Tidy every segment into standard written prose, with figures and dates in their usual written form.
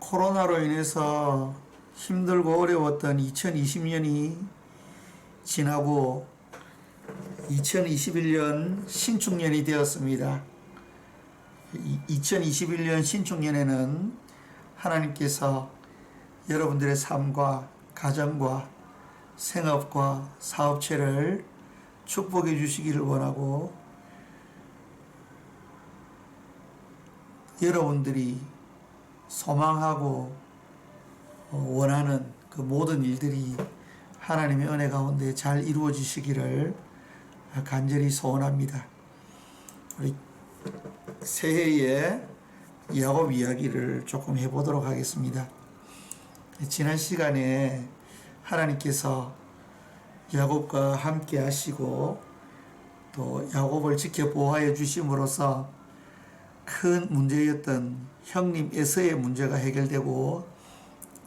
코로나로 인해서 힘들고 어려웠던 2020년이 지나고 2021년 신축년이 되었습니다. 2021년 신축년에는 하나님께서 여러분들의 삶과 가정과 생업과 사업체를 축복해 주시기를 원하고, 여러분들이 소망하고 원하는 그 모든 일들이 하나님의 은혜 가운데 잘 이루어지시기를 간절히 소원합니다. 우리 새해에 야곱 이야기를 조금 해보도록 하겠습니다. 지난 시간에 하나님께서 야곱과 함께 하시고 또 야곱을 지켜 보호하여 주심으로써 큰 문제였던 형님 에서의 문제가 해결되고,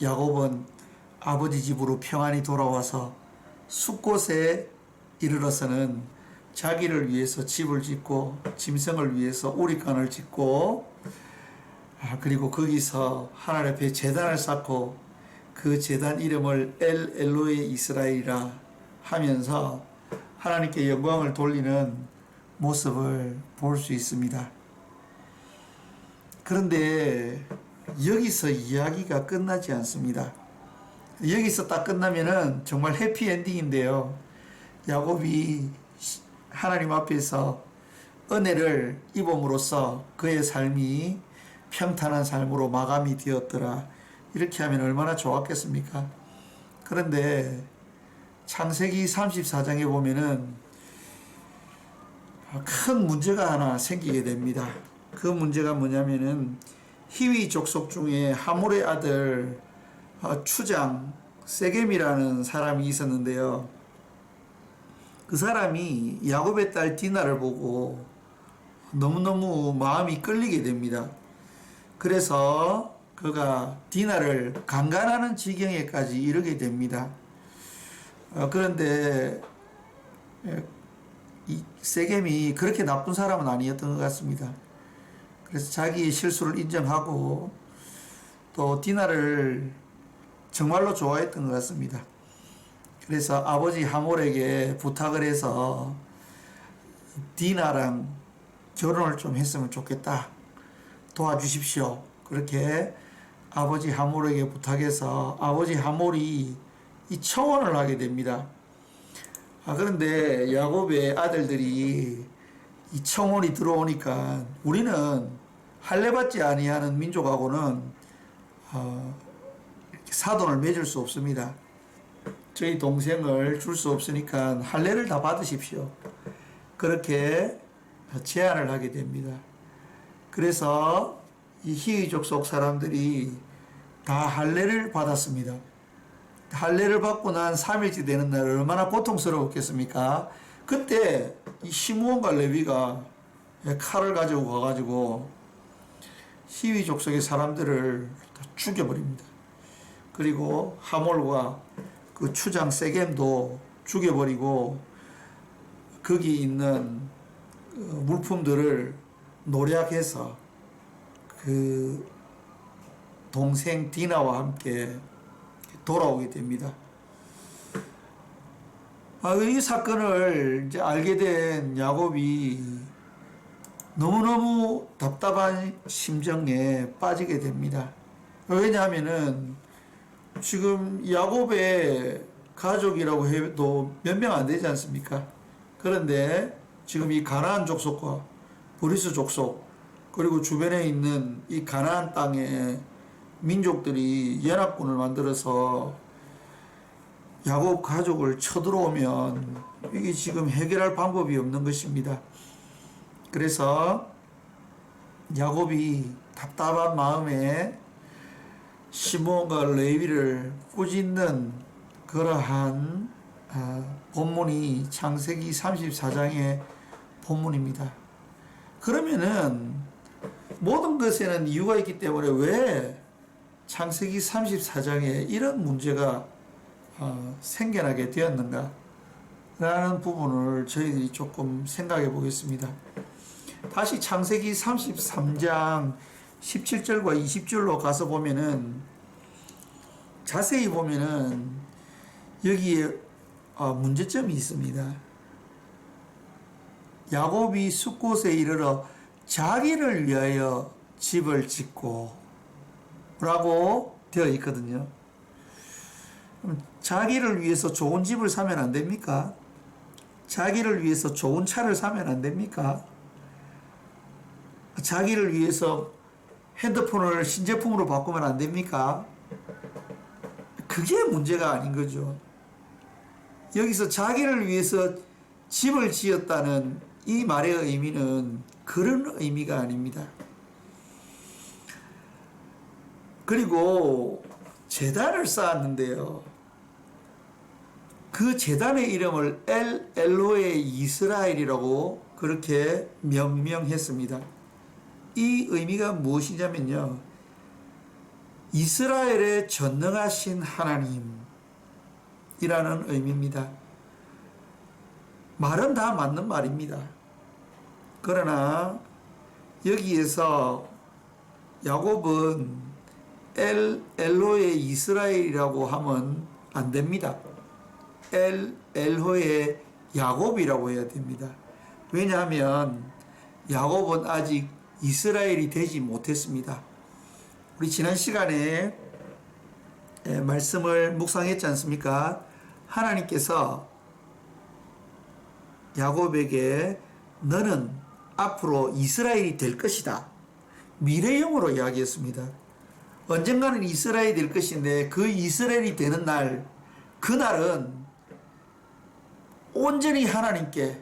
야곱은 아버지 집으로 평안히 돌아와서 숫곳에 이르러서는 자기를 위해서 집을 짓고 짐승을 위해서 우리간을 짓고, 그리고 거기서 하나님 앞에 제단을 쌓고 그 제단 이름을 엘 엘로에 이스라엘이라 하면서 하나님께 영광을 돌리는 모습을 볼 수 있습니다. 그런데 여기서 이야기가 끝나지 않습니다. 여기서 딱 끝나면은 정말 해피엔딩인데요. 야곱이 하나님 앞에서 은혜를 입음으로써 그의 삶이 평탄한 삶으로 마감이 되었더라. 이렇게 하면 얼마나 좋았겠습니까? 그런데 창세기 34장에 보면은 큰 문제가 하나 생기게 됩니다. 그 문제가 뭐냐면은 히위 족속 중에 하몰의 아들 추장 세겜이라는 사람이 있었는데요. 그 사람이 야곱의 딸 디나를 보고 너무너무 마음이 끌리게 됩니다. 그래서 그가 디나를 강간하는 지경에까지 이르게 됩니다. 그런데 이 세겜이 그렇게 나쁜 사람은 아니었던 것 같습니다. 그래서 자기의 실수를 인정하고 또 디나를 정말로 좋아했던 것 같습니다. 그래서 아버지 하몰에게 부탁을 해서 디나랑 결혼을 좀 했으면 좋겠다, 도와주십시오. 그렇게 아버지 하몰에게 부탁해서 아버지 하몰이 이 청혼을 하게 됩니다. 그런데 야곱의 아들들이 이 청혼이 들어오니까 우리는 할례받지 아니하는 민족하고는 사돈을 맺을 수 없습니다. 저희 동생을 줄 수 없으니까 할례를 다 받으십시오. 그렇게 제안을 하게 됩니다. 그래서 이 히위족 속 사람들이 다 할례를 받았습니다. 할례를 받고 난 3일째 되는 날 얼마나 고통스러웠겠습니까? 그때 이 시므온과 레위가 칼을 가지고 가가지고 히위 족속의 사람들을 다 죽여버립니다. 그리고 하몰과 그 추장 세겜도 죽여버리고 거기 있는 물품들을 노략해서 그 동생 디나와 함께 돌아오게 됩니다. 이 사건을 이제 알게 된 야곱이 너무너무 답답한 심정에 빠지게 됩니다. 왜냐하면은 지금 야곱의 가족이라고 해도 몇 명 안 되지 않습니까? 그런데 지금 이 가나안 족속과 브리스 족속 그리고 주변에 있는 이 가나안 땅에 민족들이 연합군을 만들어서 야곱 가족을 쳐들어오면 이게 지금 해결할 방법이 없는 것입니다. 그래서 야곱이 답답한 마음에 시므온과 레위를 꾸짖는 그러한 본문이 창세기 34장의 본문입니다. 그러면은 모든 것에는 이유가 있기 때문에 왜 창세기 34장에 이런 문제가 생겨나게 되었는가 라는 부분을 저희들이 조금 생각해 보겠습니다. 다시 창세기 33장 17절과 20절로 가서 보면은 자세히 보면은 여기에 문제점이 있습니다. 야곱이 숫곳에 이르러 자기를 위하여 집을 짓고 라고 되어 있거든요. 그럼 자기를 위해서 좋은 집을 사면 안 됩니까? 자기를 위해서 좋은 차를 사면 안 됩니까? 자기를 위해서 핸드폰을 신제품으로 바꾸면 안 됩니까? 그게 문제가 아닌 거죠. 여기서 자기를 위해서 집을 지었다는 이 말의 의미는 그런 의미가 아닙니다. 그리고 제단을 쌓았는데요. 그 제단의 이름을 엘로의 이스라엘이라고 그렇게 명명했습니다. 이 의미가 무엇이냐면요. 이스라엘의 전능하신 하나님이라는 의미입니다. 말은 다 맞는 말입니다. 그러나 여기에서 야곱은 엘로의 이스라엘이라고 하면 안 됩니다. 엘호의 야곱이라고 해야 됩니다. 왜냐하면 야곱은 아직 이스라엘이 되지 못했습니다. 우리 지난 시간에 말씀을 묵상했지 않습니까? 하나님께서 야곱에게 너는 앞으로 이스라엘이 될 것이다. 미래형으로 이야기했습니다. 언젠가는 이스라엘이 될 것인데 그 이스라엘이 되는 날, 그날은 온전히 하나님께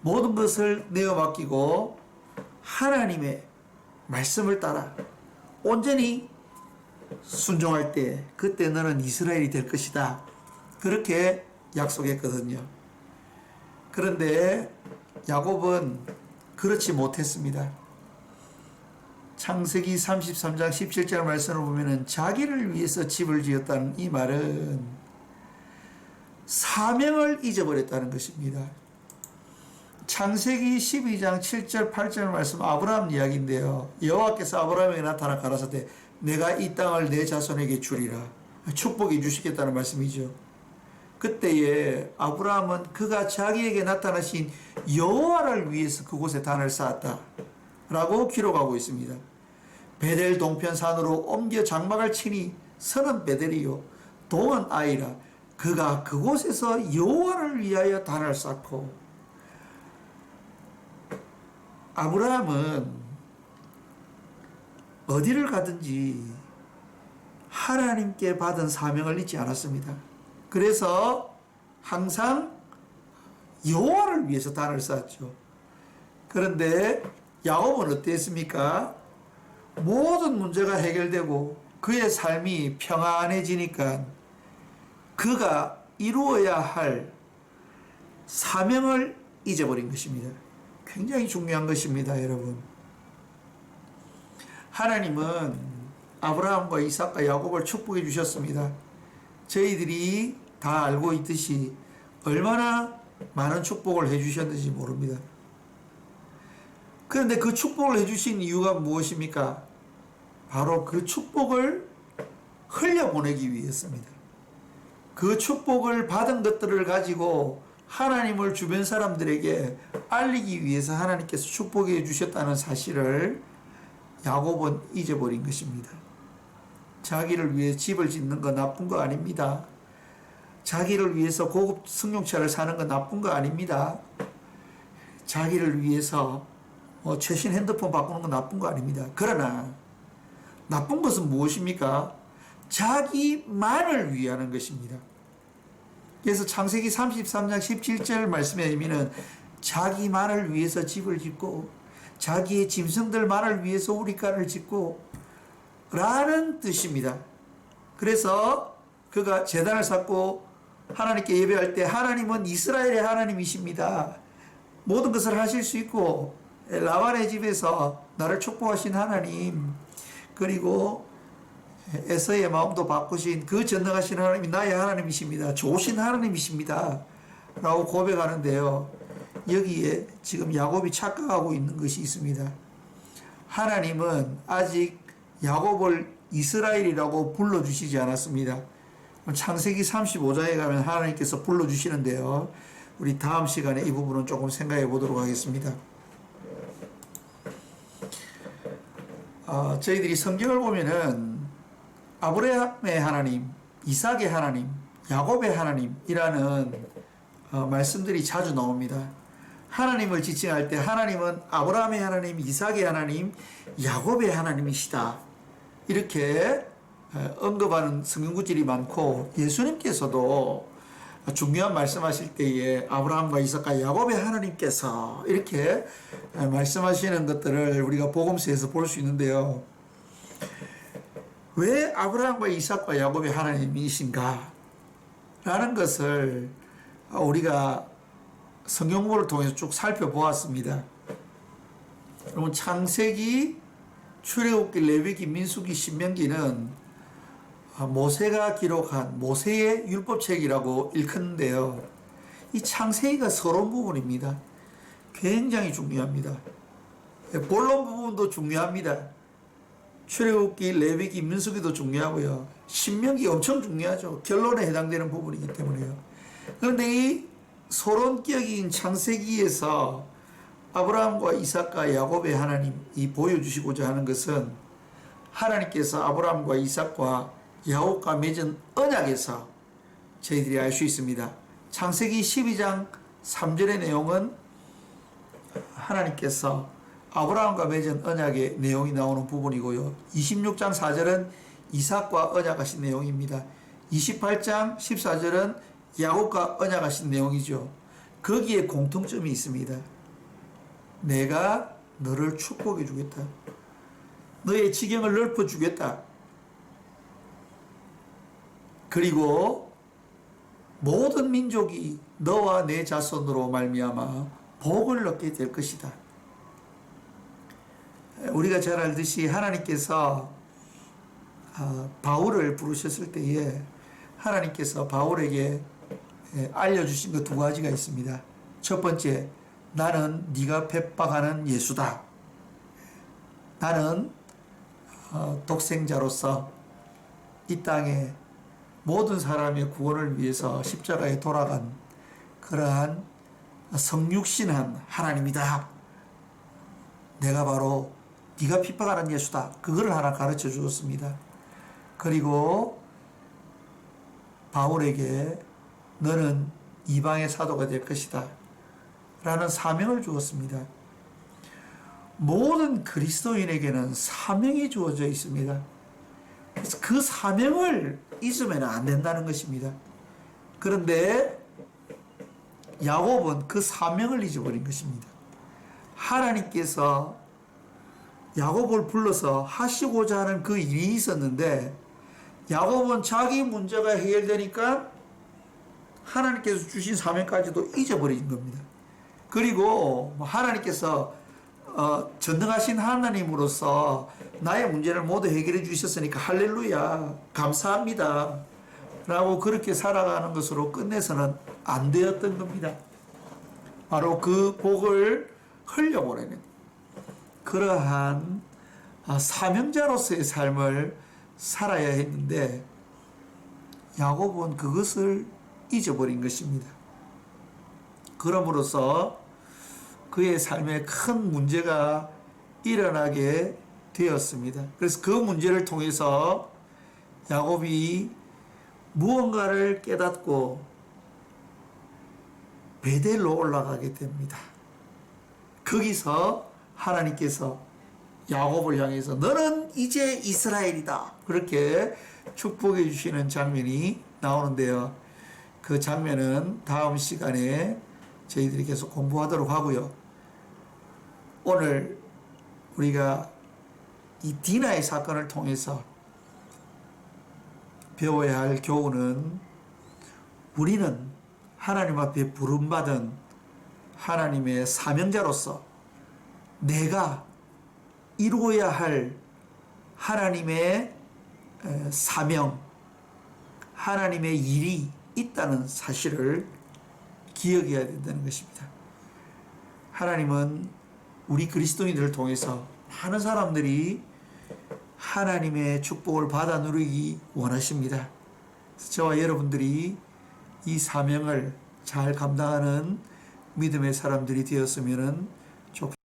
모든 것을 내어 맡기고 하나님의 말씀을 따라 온전히 순종할 때 그때 너는 이스라엘이 될 것이다. 그렇게 약속했거든요. 그런데 야곱은 그렇지 못했습니다. 창세기 33장 17절 말씀을 보면은 자기를 위해서 집을 지었다는 이 말은 사명을 잊어버렸다는 것입니다. 창세기 12장 7절 8절 말씀 아브라함 이야기인데요. 여호와께서 아브라함에게 나타나 가라사대 내가 이 땅을 내 자손에게 주리라. 축복해 주시겠다는 말씀이죠. 그때에 아브라함은 그가 자기에게 나타나신 여호와를 위해서 그곳에 단을 쌓았다 라고 기록하고 있습니다. 베델 동편 산으로 옮겨 장막을 치니 서는 베델이요 동은 아이라. 그가 그곳에서 여호와를 위하여 단을 쌓고. 아브라함은 어디를 가든지 하나님께 받은 사명을 잊지 않았습니다. 그래서 항상 여호와를 위해서 단을 쌓았죠. 그런데 야곱은 어땠습니까? 모든 문제가 해결되고 그의 삶이 평안해지니까 그가 이루어야 할 사명을 잊어버린 것입니다. 굉장히 중요한 것입니다, 여러분. 하나님은 아브라함과 이삭과 야곱을 축복해 주셨습니다. 저희들이 다 알고 있듯이 얼마나 많은 축복을 해 주셨는지 모릅니다. 그런데 그 축복을 해 주신 이유가 무엇입니까? 바로 그 축복을 흘려보내기 위해서입니다. 그 축복을 받은 것들을 가지고 하나님을 주변 사람들에게 알리기 위해서 하나님께서 축복해 주셨다는 사실을 야곱은 잊어버린 것입니다. 자기를 위해 집을 짓는 거 나쁜 거 아닙니다. 자기를 위해서 고급 승용차를 사는 거 나쁜 거 아닙니다. 자기를 위해서 최신 핸드폰 바꾸는 거 나쁜 거 아닙니다. 그러나 나쁜 것은 무엇입니까? 자기만을 위하는 것입니다. 그래서 창세기 33장 17절 말씀의 의미는 자기만을 위해서 집을 짓고 자기의 짐승들만을 위해서 우리가를 짓고 라는 뜻입니다. 그래서 그가 제단을 쌓고 하나님께 예배할 때 하나님은 이스라엘의 하나님이십니다. 모든 것을 하실 수 있고 라반의 집에서 나를 축복하신 하나님, 그리고 에서의 마음도 바꾸신 그 전능하신 하나님이 나의 하나님이십니다. 좋으신 하나님이십니다. 라고 고백하는데요. 여기에 지금 야곱이 착각하고 있는 것이 있습니다. 하나님은 아직 야곱을 이스라엘이라고 불러주시지 않았습니다. 창세기 35장에 가면 하나님께서 불러주시는데요. 우리 다음 시간에 이 부분은 조금 생각해 보도록 하겠습니다. 저희들이 성경을 보면은 아브라함의 하나님, 이삭의 하나님, 야곱의 하나님이라는 말씀들이 자주 나옵니다. 하나님을 지칭할 때 하나님은 아브라함의 하나님, 이삭의 하나님, 야곱의 하나님이시다. 이렇게 언급하는 성경 구절이 많고, 예수님께서도 중요한 말씀하실 때에 아브라함과 이삭과 야곱의 하나님께서 이렇게 말씀하시는 것들을 우리가 복음서에서 볼 수 있는데요. 왜 아브라함과 이삭과 야곱의 하나님이신가? 라는 것을 우리가 성경을 통해서 쭉 살펴보았습니다. 여러분, 창세기, 출애굽기, 레위기, 민수기, 신명기는 모세가 기록한 모세의 율법책이라고 일컫는데요. 이 창세기가 서론 부분입니다. 굉장히 중요합니다. 본론 부분도 중요합니다. 출애굽기, 레위기, 민수기도 중요하고요. 신명기 엄청 중요하죠. 결론에 해당되는 부분이기 때문에요. 그런데 이 서론격인 창세기에서 아브라함과 이삭과 야곱의 하나님이 보여주시고자 하는 것은 하나님께서 아브라함과 이삭과 야곱과 맺은 언약에서 저희들이 알 수 있습니다. 창세기 12장 3절의 내용은 하나님께서 아브라함과 맺은 언약의 내용이 나오는 부분이고요. 26장 4절은 이삭과 언약하신 내용입니다. 28장 14절은 야곱과 언약하신 내용이죠. 거기에 공통점이 있습니다. 내가 너를 축복해 주겠다. 너의 지경을 넓혀 주겠다. 그리고 모든 민족이 너와 내 자손으로 말미암아 복을 얻게 될 것이다. 우리가 잘 알듯이 하나님께서 바울을 부르셨을 때에 하나님께서 바울에게 알려주신 것 두 가지가 있습니다. 첫 번째, 나는 네가 핍박하는 예수다. 나는 독생자로서 이 땅에 모든 사람의 구원을 위해서 십자가에 돌아간 그러한 성육신한 하나님이다. 내가 바로 네가 핍박하는 예수다. 그거를 하나 가르쳐 주었습니다. 그리고 바울에게 너는 이방의 사도가 될 것이다. 라는 사명을 주었습니다. 모든 그리스도인에게는 사명이 주어져 있습니다. 그래서 그 사명을 잊으면 안 된다는 것입니다. 그런데 야곱은 그 사명을 잊어버린 것입니다. 하나님께서 야곱을 불러서 하시고자 하는 그 일이 있었는데 야곱은 자기 문제가 해결되니까 하나님께서 주신 사명까지도 잊어버린 겁니다. 그리고 하나님께서 전능하신 하나님으로서 나의 문제를 모두 해결해 주셨으니까 할렐루야 감사합니다 라고 그렇게 살아가는 것으로 끝내서는 안 되었던 겁니다. 바로 그 복을 흘려보내는 그러한 사명자로서의 삶을 살아야 했는데 야곱은 그것을 잊어버린 것입니다. 그럼으로써 그의 삶에 큰 문제가 일어나게 되었습니다. 그래서 그 문제를 통해서 야곱이 무언가를 깨닫고 베델로 올라가게 됩니다. 거기서 하나님께서 야곱을 향해서 너는 이제 이스라엘이다. 그렇게 축복해 주시는 장면이 나오는데요. 그 장면은 다음 시간에 저희들이 계속 공부하도록 하고요. 오늘 우리가 이 디나의 사건을 통해서 배워야 할 교훈은 우리는 하나님 앞에 부름받은 하나님의 사명자로서 내가 이루어야 할 하나님의 사명, 하나님의 일이 있다는 사실을 기억해야 된다는 것입니다. 하나님은 우리 그리스도인들을 통해서 많은 사람들이 하나님의 축복을 받아 누리기 원하십니다. 저와 여러분들이 이 사명을 잘 감당하는 믿음의 사람들이 되었으면 좋겠습니다.